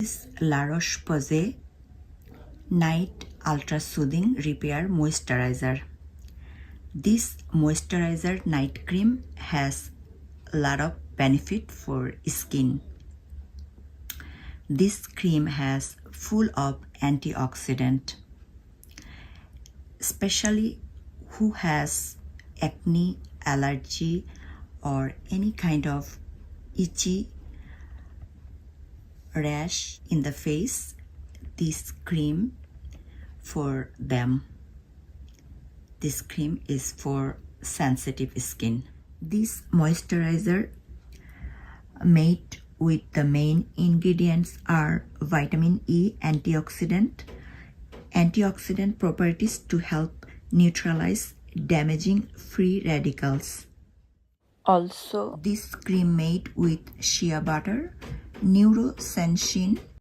This La Roche-Posay Night Ultra Soothing Repair Moisturizer. This moisturizer night cream has a lot of benefit for skin. This cream has full of antioxidant, especially who has acne, allergy, or any kind of itchy rash in the face. This cream for them. This cream is for sensitive skin. This moisturizer made with the main ingredients are vitamin E antioxidant properties to help neutralize damaging free radicals. Also, this cream made with shea butter, neurosensin